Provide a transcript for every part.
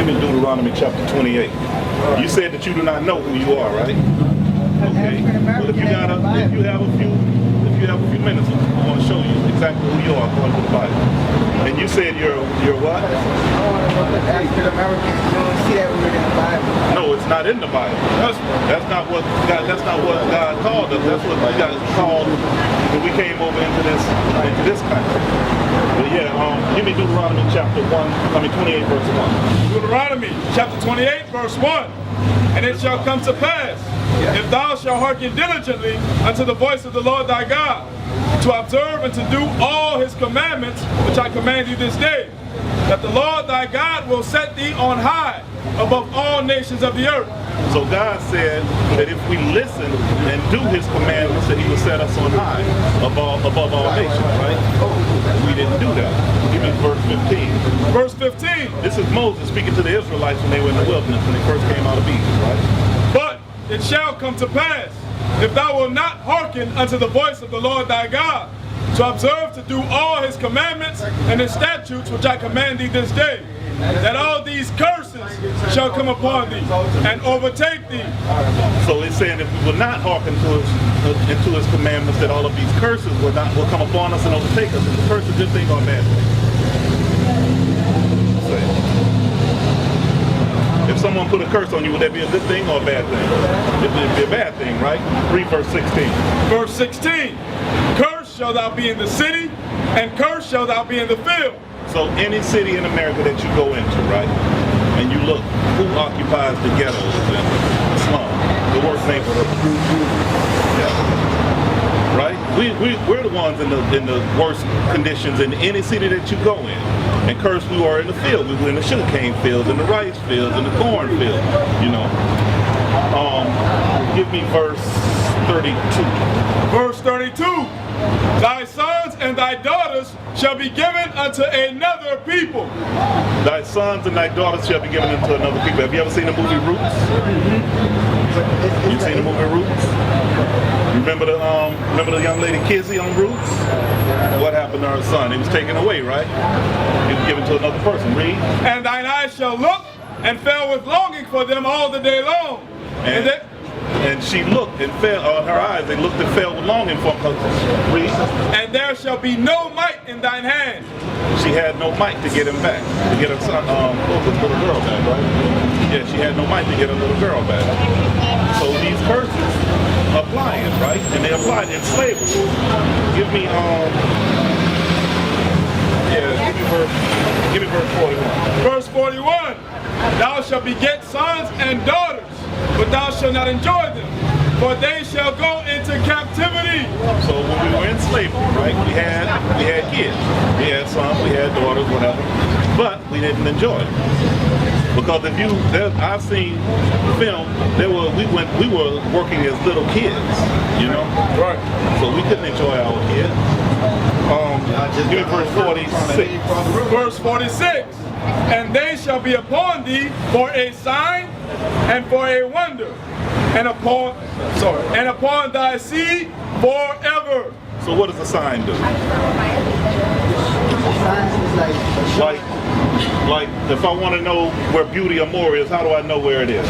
Give me Deuteronomy chapter 28. You said that you do not know who you are, right? Okay. Well, if you have a few minutes, I want to show you exactly who you are according to the Bible. And you said you're what? African Americans don't see that word in the Bible. No, it's not in the Bible. That's not what God called us. That's what we got called when we came over into this country. But yeah, give me Deuteronomy chapter 28 verse 1. Deuteronomy chapter 28 verse 1. And it shall come to pass, if thou shalt hearken diligently unto the voice of the Lord thy God, to observe and to do all his commandments which I command you this day, that the Lord thy God will set thee on high above all nations of the earth. So God said that if we listen and do his commandments, that he will set us on high above all nations, right? We didn't do that. Give me verse 15. Verse 15. This is Moses speaking to the Israelites when they were in the wilderness, when they first came out of Egypt, right? But it shall come to pass, if thou wilt not hearken unto the voice of the Lord thy God, to observe to do all his commandments and his statutes which I command thee this day, that all these curses shall come upon thee and overtake thee. So it's saying if we will not hearken into his commandments, that all of these curses will come upon us and overtake us. And the curse is a good thing or a bad thing? If someone put a curse on you, would that be a good thing or a bad thing? It would be a bad thing, right? Read verse 16. Verse 16. Cursed shall thou be in the city, and cursed shall thou be in the field. So any city in America that you go into, right, and you look, who occupies the ghettos and the slum, the worst neighborhood? Yeah. Right? We're the ones in the worst conditions in any city that you go in. And cursed, we were in the field. We were in the sugarcane fields, in the rice fields, in the corn fields, you know. Give me verse 32. Verse 32. Thy sons and thy daughters shall be given unto another people. Thy sons and thy daughters shall be given unto another people. Have you ever seen the movie Roots? You seen the movie Roots? Remember the young lady Kizzy on Roots? What happened to her son? He was taken away, right? He was given to another person. Read. And thine eyes shall look and fell with longing for them all the day long. And she looked and fell on her eyes. They looked and fell with longing for him. Read. And there shall be no might in thine hand. She had no might to get him back, to get her son, this little girl back, right? Yeah, she had no might to get her little girl back. So these curses applying, right? And they applied in slavery. Give me verse 41. Verse 41. Thou shalt beget sons and daughters, but thou shalt not enjoy them, for they shall go into captivity. So when we were in slavery, right, we had kids. We had sons, we had daughters, whatever. But we didn't enjoy it. Because I've seen film, we were working as little kids, you know? Right. So we couldn't enjoy our kids. Give me verse 46. Verse 46. And they shall be upon thee for a sign and for a wonder, and upon thy seed forever. So what does a sign do? Like if I want to know where Beauty or More is, how do I know where it is?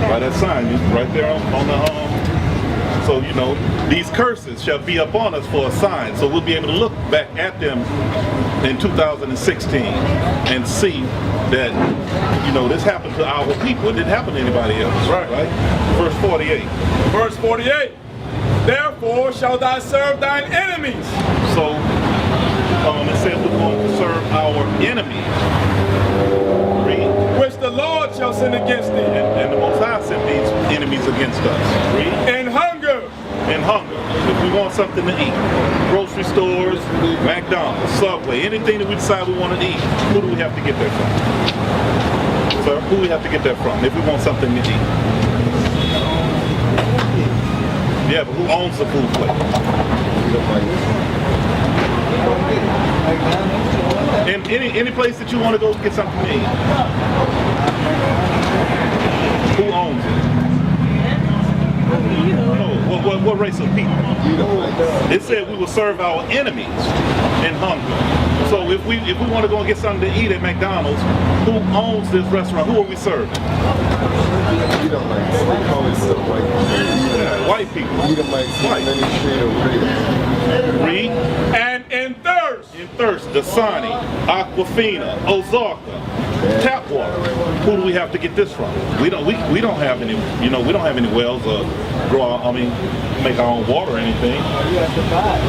By that sign, right there on the So, you know, these curses shall be upon us for a sign. So we'll be able to look back at them in 2016 and see that, you know, this happened to our people. It didn't happen to anybody else. Right? Verse 48. Verse 48. Therefore shalt thou serve thine enemies. So it says we're going to serve our enemies. Read. Which the Lord shall send against thee. And the Most High sent these enemies against us. Read. And hunger. And hunger. If we want something to eat, grocery stores, McDonald's, Subway, anything that we decide we want to eat, who do we have to get that from? Sir, who do we have to get that from if we want something to eat? Yeah, but who owns the food place? And any place that you want to go get something to eat, who owns it? No. What race of people? Edomites. It said we will serve our enemies in hunger. So if we want to go and get something to eat at McDonald's, who owns this restaurant? Who are we serving? Edomites. They call it the white people. Yeah, white people. Edomites in many shades of race. Read. And in thirst. In thirst, Dasani, Aquafina, Ozarka, tap water. Who do we have to get this from? We don't have any, we don't have any wells or make our own water or anything.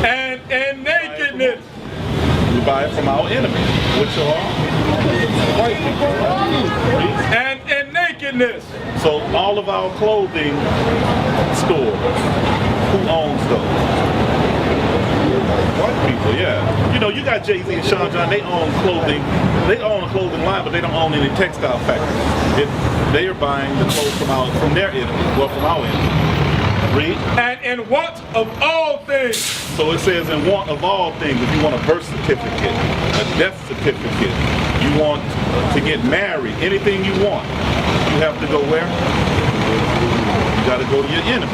And in nakedness. We buy it from our enemies, which are white people. Right? And in nakedness. So all of our clothing stores, who owns those? White people, yeah. You got Jay-Z and Sean John, they own clothing. They own a clothing line, but they don't own any textile factories. They are buying the clothes from their enemies, well, from our enemies. Read. And in want of all things. So it says in want of all things. If you want a birth certificate, a death certificate, you want to get married, anything you want, you have to go where? You got to go to your enemies,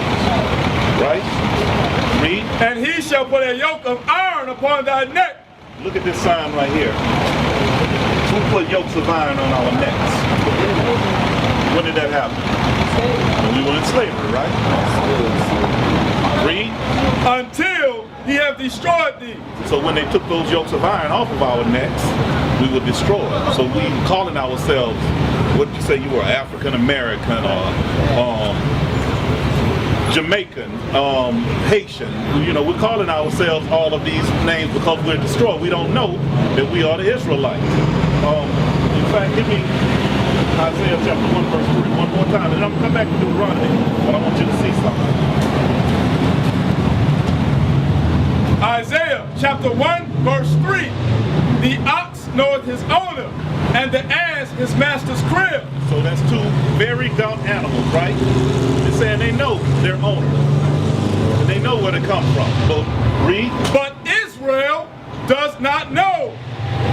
right? Read. And he shall put a yoke of iron upon thy neck. Look at this sign right here. Who put yokes of iron on our necks? When did that happen? When we were in slavery, right? Read. Until he have destroyed thee. So when they took those yokes of iron off of our necks, we were destroyed. So we calling ourselves, what did you say you were, African American or Jamaican, Haitian? We're calling ourselves all of these names because we're destroyed. We don't know that we are the Israelites. In fact, give me Isaiah chapter 1 verse 3 one more time, and I'm going to come back to Deuteronomy, but I want you to see something. Isaiah chapter 1 verse 3. The ox knoweth his owner, and the ass his master's crib. So that's two very dumb animals, right? They're saying they know their owner. And they know where they come from. But read. But Israel does not know.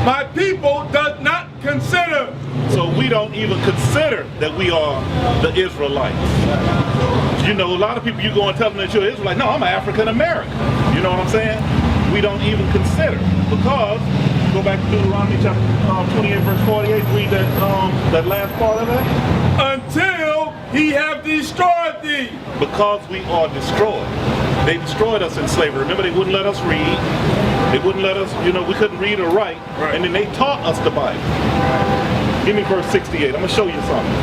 My people does not consider. So we don't even consider that we are the Israelites. A lot of people, you go and tell them that you're Israelite. No, I'm an African American. You know what I'm saying? We don't even consider, because go back to Deuteronomy chapter 28 verse 48. Read that last part of it. Until he have destroyed thee. Because we are destroyed. They destroyed us in slavery. Remember, they wouldn't let us read. They wouldn't let us, we couldn't read or write. Right. And then they taught us the Bible. Give me verse 68. I'm going to show you something.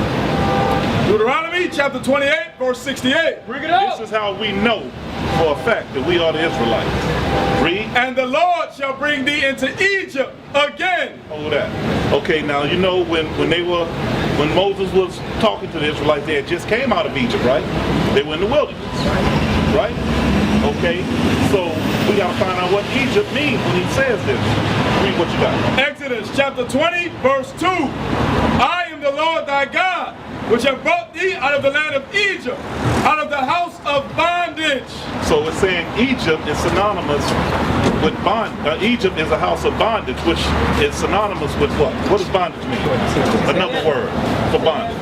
Deuteronomy chapter 28 verse 68. Bring it up. This is how we know for a fact that we are the Israelites. Read. And the Lord shall bring thee into Egypt again. Hold that. Okay, now when Moses was talking to the Israelites, they had just came out of Egypt, right? They were in the wilderness, right? Okay, so we got to find out what Egypt means when he says this. Read what you got. Exodus chapter 20 verse 2. I am the Lord thy God, which have brought thee out of the land of Egypt, out of the house of bondage. So it's saying Egypt is synonymous with bondage. Egypt is a house of bondage, which is synonymous with what? What does bondage mean? Another word for bondage.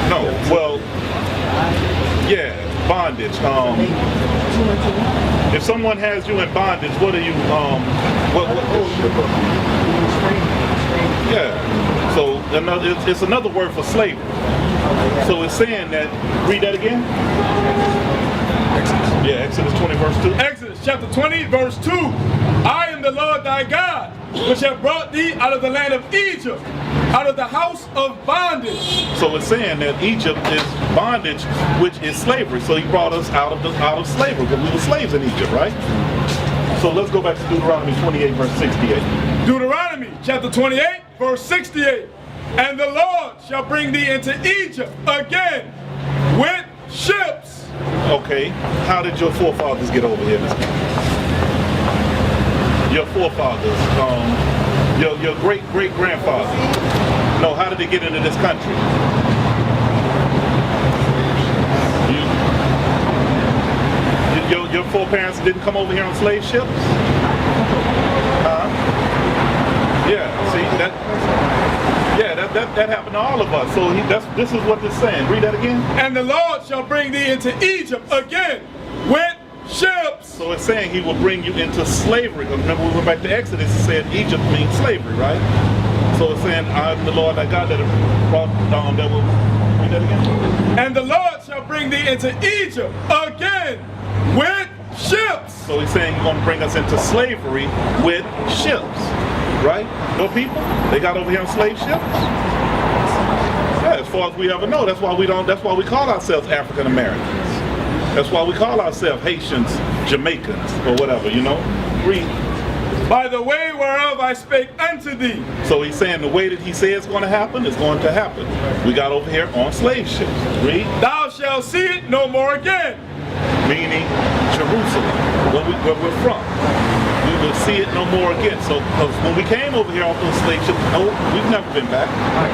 No, well, yeah, bondage. If someone has you in bondage, what are you? Yeah. So it's another word for slavery. So it's saying that. Read that again. Yeah, Exodus 20 verse 2. Exodus chapter 20 verse 2. I am the Lord thy God, which have brought thee out of the land of Egypt, out of the house of bondage. So it's saying that Egypt is bondage, which is slavery. So he brought us out of slavery, because we were slaves in Egypt, right? So let's go back to Deuteronomy 28 verse 68. Deuteronomy chapter 28 verse 68. And the Lord shall bring thee into Egypt again with ships. Okay, how did your forefathers get over here? Your forefathers, your great-great-grandfather. No, how did they get into this country? Your foreparents didn't come over here on slave ships? Yeah, see, that... Yeah, that happened to all of us. So this is what it's saying. Read that again. And the Lord shall bring thee into Egypt again with ships. So it's saying he will bring you into slavery. Remember we went back to Exodus, it said Egypt means slavery, right? So it's saying, I'm the Lord thy God that brought down that will. Read that again. And the Lord shall bring thee into Egypt again with ships. So he's saying he's going to bring us into slavery with ships, right? No people, they got over here on slave ships. Yeah, as far as we ever know, that's why we call ourselves African Americans. That's why we call ourselves Haitians, Jamaicans, or whatever, you know? Read. By the way whereof I spake unto thee. So he's saying the way that he says it's going to happen is going to happen. We got over here on slave ships. Read. Thou shalt see it no more again. Meaning Jerusalem, where we're from. We will see it no more again. So when we came over here off those slave ships, no, we've never been back.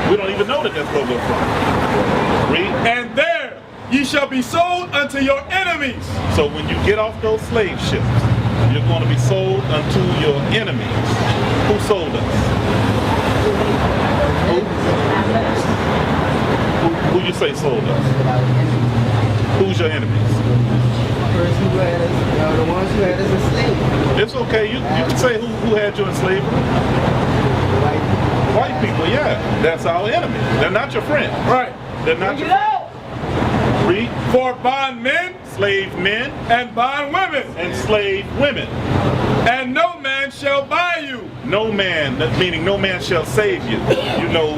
We don't even know that that's where we're from. Read. And there ye shall be sold unto your enemies. So when you get off those slave ships, you're going to be sold unto your enemies. Who sold us? Who you say sold us? Who's your enemies? The ones who had us in slavery. It's okay. You can say who had you in slavery. White people, yeah. That's our enemy. They're not your friend. Right. They're not your friend. Read. For bondmen, Slave men, and bondwomen, and slave women. and no man shall buy you. No man, meaning no man shall save you. You know,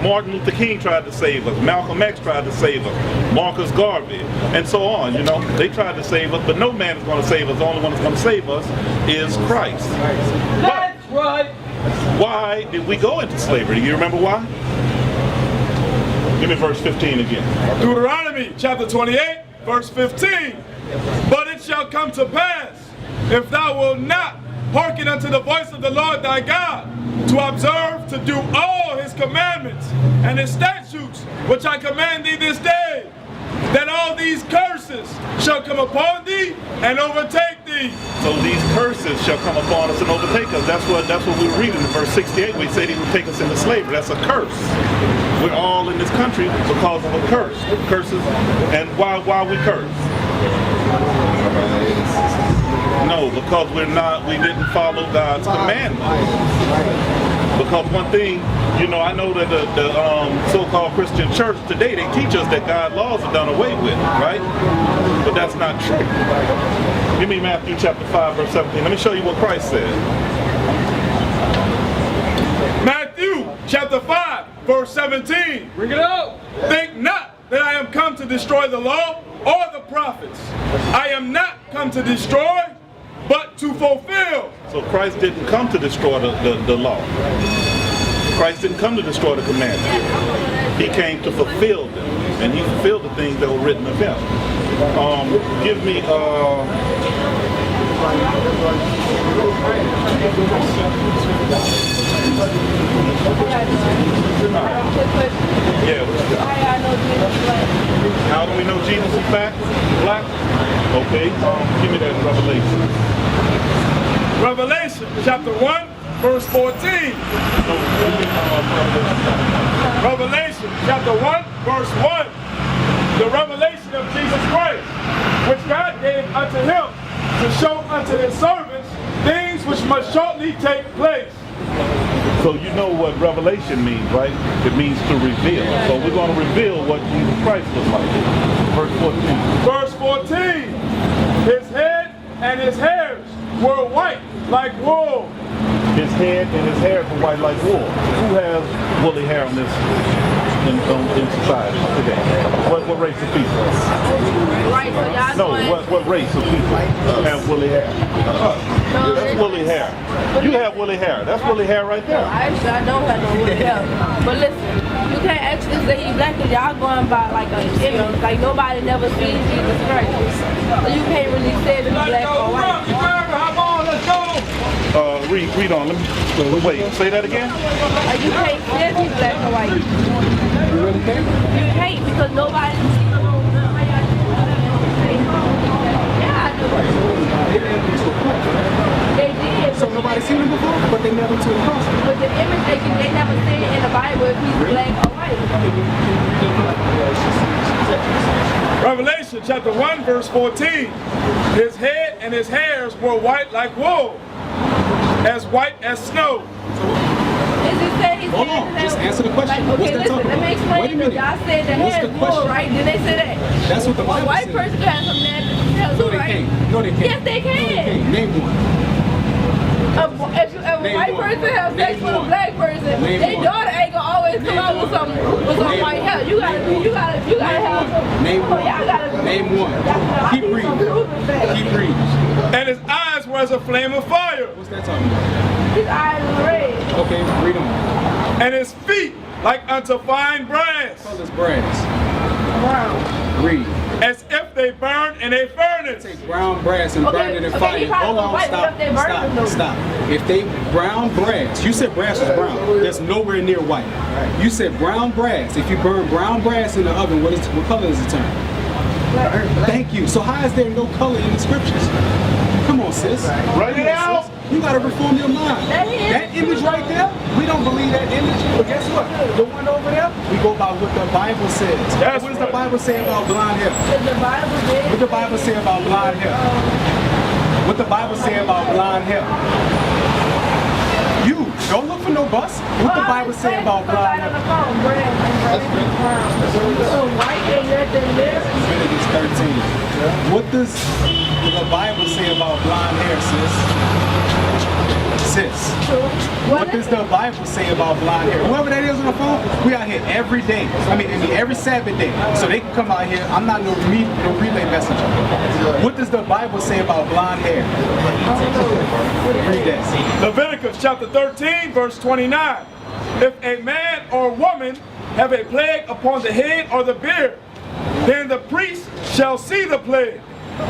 Martin Luther King tried to save us. Malcolm X tried to save us. Marcus Garvey, and so on. You know, they tried to save us, but no man is going to save us. The only one that's going to save us is Christ. That's right. Why did we go into slavery? Do you remember why? Give me verse 15 again. Deuteronomy chapter 28, verse 15. But it shall come to pass, if thou wilt not hearken unto the voice of the Lord thy God, to observe to do all his commandments and his statutes, which I command thee this day, that all these curses shall come upon thee and overtake thee. So these curses shall come upon us and overtake us. That's what we read in verse 68. We say he will take us into slavery. That's a curse. We're all in this country because of a curse. Curses. And why we curse? No, because we didn't follow God's commandments. Because one thing, you know, I know that the so-called Christian church today, they teach us that God's laws are done away with, right? But that's not true. Give me Matthew chapter 5, verse 17. Let me show you what Christ said. Matthew chapter 5, verse 17. Bring it up. Think not that I am come to destroy the law or the prophets. I am not come to destroy, but to fulfill. So Christ didn't come to destroy the law. Christ didn't come to destroy the commandments. He came to fulfill them. And he fulfilled the things that were written of him. Give me how do we know Jesus is black? Okay, give me that in Revelation. Revelation chapter 1, verse 14. Revelation chapter 1, verse 1. The revelation of Jesus Christ, which God gave unto him to show unto his servants things which must shortly take place. So you know what revelation means, right? It means to reveal. So we're going to reveal what Jesus Christ was like. Verse 14. Verse 14. His head and his hairs were white like wool. His head and his hairs were white like wool. Who has woolly hair on this in society today? What race of people? No, what race of people have woolly hair? That's woolly hair. You have woolly hair. That's woolly hair right there. Actually, I don't have no woolly hair. But listen, you can't actually say he's black because y'all going by like an image. Like nobody never seen Jesus Christ. So you can't really say that he's black or white. Read on. Let me wait. Say that again. Like you can't say he's black or white. You really can't? You can't because nobody. Yeah, I do. They did. So nobody seen him before, but they never took the cross. But the image they Revelation chapter 1 verse 14. His head and his hairs were white like wool, as white as snow. Is it say he's Hold on, just answer the question. Like, What's okay, that listen, talking let me about? explain. Wait a minute. Y'all said the What's hair the is wool, question? right? Did they say that? That's what the A Bible white says. person can have some nasty hair No, too, they right? can't. No, they can't. Yes, they No, they can. can't. Name one. If a Name white one. person have sex Name with a one. black person, Name their one. daughter ain't gonna always come out with some Name white one. hair. You gotta have some. Name Come on, y'all one. gotta Name one. I Keep need some reading. proof of that. Keep reading. And his eyes were as a flame of fire, What's that talking about? His eyes is red. Okay, read on. and his feet like unto fine brass, Color's brass. Brown. Read. as if they burned in a furnace. Take brown brass and Okay, burn it in okay, fire. he probably Hold was on, white, stop, but if they burned them, stop, stop. If they brown brass, you said brass was brown. That's nowhere near white. You said brown brass. If you burn brown brass in the oven, what color is it turn? Thank you. So how is there no color in the scriptures? Come on, sis. Write it out. You gotta reform your mind. That is That image right there, we don't believe that image. But guess what? The one over there, we go by what the Bible says. That's What does the right. Bible say about blonde hair? Is the Bible dead? What the Bible say about blonde hair? What the Bible say about blonde hair? You don't look for no bus. What the Bible say about blonde hair? So white ain't nothing there. Leviticus 13. What does the Bible say about blonde hair, sis? Sis. What does the Bible say about blonde hair? Whoever that is on the phone, we out here every day. I mean every Sabbath day. So they can come out here. I'm not no relay messenger. What does the Bible say about blonde hair? Read that. Leviticus chapter 13 verse 29. If a man or woman have a plague upon the head or the beard, then the priest shall see the plague,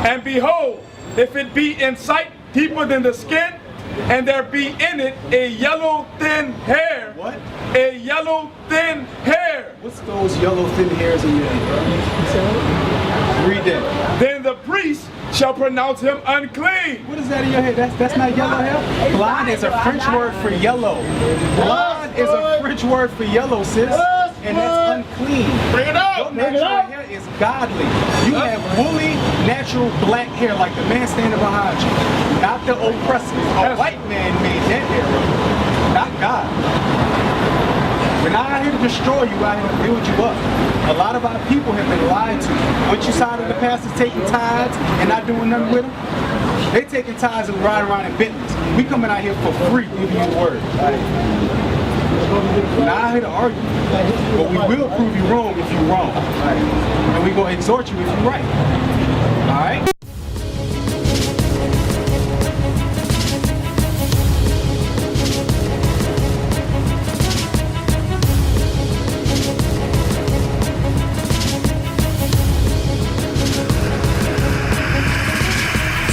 and behold, if it be in sight deeper than the skin, and there be in it a yellow thin hair. What? A yellow thin hair. What's those yellow thin hairs in your head? Read that. Then the priest shall pronounce him unclean. What is that in your head? That's not yellow hair? Blonde is a French word for yellow. Blonde is a French word for yellow, sis. And that's unclean. Bring it Your out. natural hair is godly. You have woolly, natural black hair like the man standing behind you. Not the oppressor. A white man made that hair. Not God. We're not out here to destroy you, we're out here to build you up. A lot of our people have been lied to. Once you side of the pastors taking tithes and not doing nothing with them, they taking tithes and riding around in Bentleys. We coming out here for free, giving you the word. We're not out here to argue, but we will prove you wrong if you're wrong. And we're going to exhort you if you're right. All right?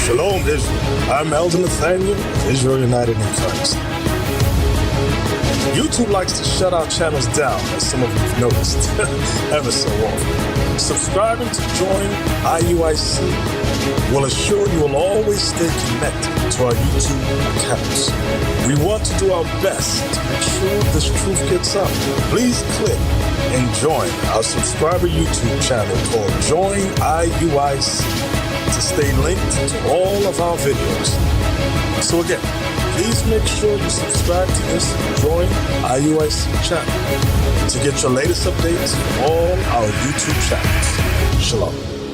Shalom, Israel. I'm Elder Nathaniel of Israel United in Christ. YouTube likes to shut our channels down, as some of you have noticed, ever so often. Subscribing to join iuic will assure you will always stay connected to our YouTube accounts. We want to do our best to make sure this truth gets out. Please click and join our subscriber YouTube channel called Join IUIC to stay linked to all of our videos. So again, please make sure you subscribe to this Join IUIC channel to get your latest updates from all our YouTube channels. Shalom.